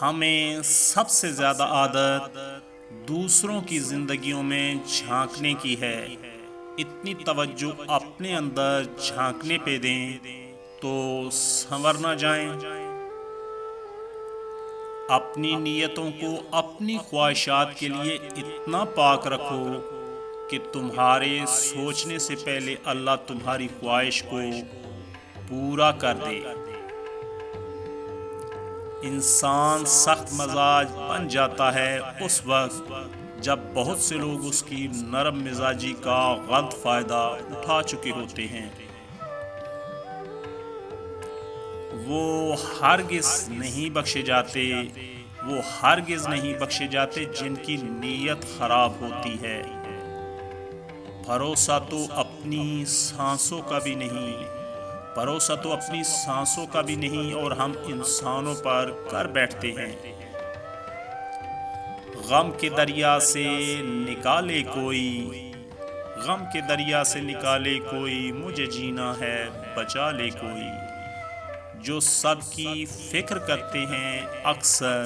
ہمیں سب سے زیادہ عادت دوسروں کی زندگیوں میں جھانکنے کی ہے۔ اتنی توجہ اپنے اندر جھانکنے پہ دیں تو سنور نہ جائیں۔ اپنی نیتوں کو اپنی خواہشات کے لیے اتنا پاک رکھو کہ تمہارے سوچنے سے پہلے اللہ تمہاری خواہش کو پورا کر دے۔ انسان سخت مزاج بن جاتا ہے اس وقت جب بہت سے لوگ اس کی نرم مزاجی کا غلط فائدہ اٹھا چکے ہوتے ہیں۔ وہ ہرگز نہیں بخشے جاتے جن کی نیت خراب ہوتی ہے۔ بھروسہ تو اپنی سانسوں کا بھی نہیں اور ہم انسانوں پر کر بیٹھتے ہیں۔ غم کے دریا سے نکالے کوئی مجھے جینا ہے بچا لے کوئی۔ جو سب کی فکر کرتے ہیں اکثر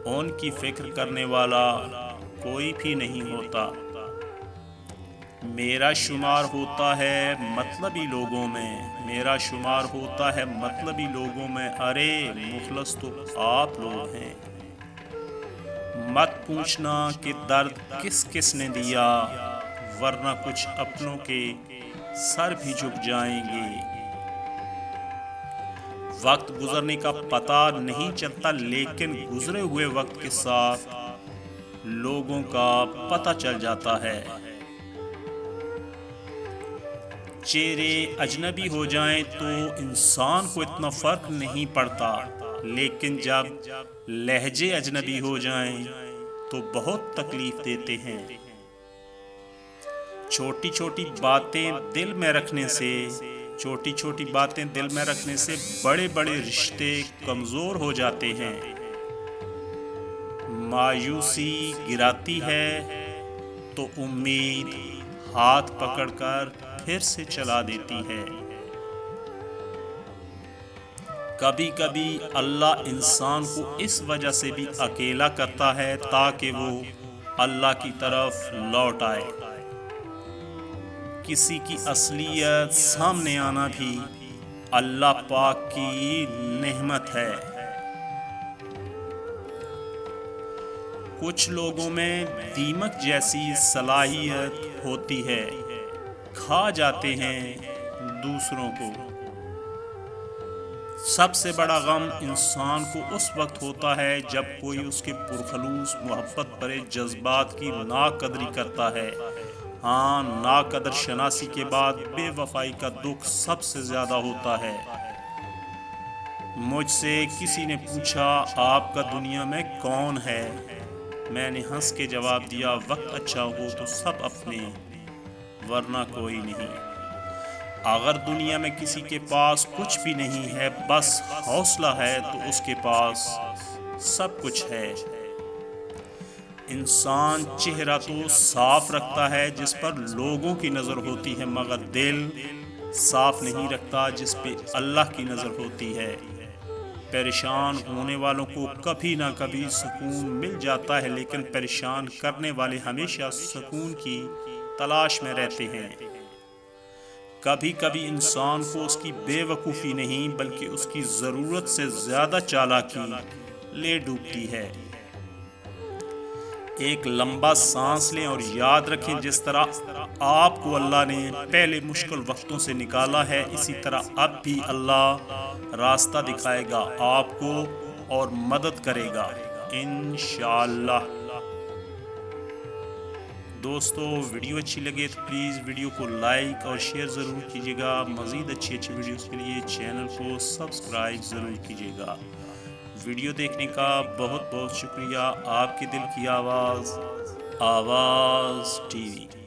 ان کی فکر کرنے والا کوئی بھی نہیں ہوتا۔ میرا شمار ہوتا ہے مطلبی لوگوں میں ارے مخلص تو آپ لوگ ہیں۔ مت پوچھنا کہ درد کس کس نے دیا ورنہ کچھ اپنوں کے سر بھی جھک جائیں گے۔ وقت گزرنے کا پتہ نہیں چلتا لیکن گزرے ہوئے وقت کے ساتھ لوگوں کا پتہ چل جاتا ہے۔ چہرے اجنبی ہو جائیں تو انسان کو اتنا فرق نہیں پڑتا لیکن جب لہجے اجنبی ہو جائیں تو بہت تکلیف دیتے ہیں۔ چھوٹی چھوٹی باتیں دل میں رکھنے سے بڑے بڑے رشتے کمزور ہو جاتے ہیں۔ مایوسی گراتی ہے تو امید ہاتھ پکڑ کر پھر سے چلا دیتی ہے۔ کبھی کبھی اللہ انسان کو اس وجہ سے بھی اکیلا کرتا ہے تاکہ وہ اللہ کی طرف لوٹ آئے۔ کسی کی اصلیت سامنے آنا بھی اللہ پاک کی نعمت ہے۔ کچھ لوگوں میں دیمک جیسی صلاحیت ہوتی ہے، کھا جاتے ہیں دوسروں کو۔ سب سے بڑا غم انسان کو اس وقت ہوتا ہے جب کوئی اس کے پرخلوص محبت بھرے جذبات کی ناقدری کرتا ہے۔ ہاں، ناقدر شناسی کے بعد بے وفائی کا دکھ سب سے زیادہ ہوتا ہے۔ مجھ سے کسی نے پوچھا آپ کا دنیا میں کون ہے؟ میں نے ہنس کے جواب دیا وقت اچھا ہو تو سب اپنے ورنہ کوئی نہیں۔ اگر دنیا میں کسی کے پاس کچھ بھی نہیں ہے بس حوصلہ ہے تو اس کے پاس سب کچھ ہے۔ انسان چہرہ تو صاف رکھتا ہے جس پر لوگوں کی نظر ہوتی ہے مگر دل صاف نہیں رکھتا جس پہ اللہ کی نظر ہوتی ہے۔ پریشان ہونے والوں کو کبھی نہ کبھی سکون مل جاتا ہے لیکن پریشان کرنے والے ہمیشہ سکون کی تلاش میں رہتے ہیں۔ کبھی کبھی انسان کو اس کی بے وقوفی نہیں بلکہ اس کی ضرورت سے زیادہ چالاکی لے ڈوبتی ہے۔ ایک لمبا سانس لیں اور یاد رکھیں جس طرح آپ کو اللہ نے پہلے مشکل وقتوں سے نکالا ہے اسی طرح اب بھی اللہ راستہ دکھائے گا آپ کو اور مدد کرے گا انشاءاللہ۔ دوستو ویڈیو اچھی لگے تو پلیز ویڈیو کو لائک اور شیئر ضرور کیجیے گا۔ مزید اچھی ویڈیوز کے لیے چینل کو سبسکرائب ضرور کیجیے گا۔ ویڈیو دیکھنے کا بہت بہت شکریہ۔ آپ کے دل کی آواز ٹی وی۔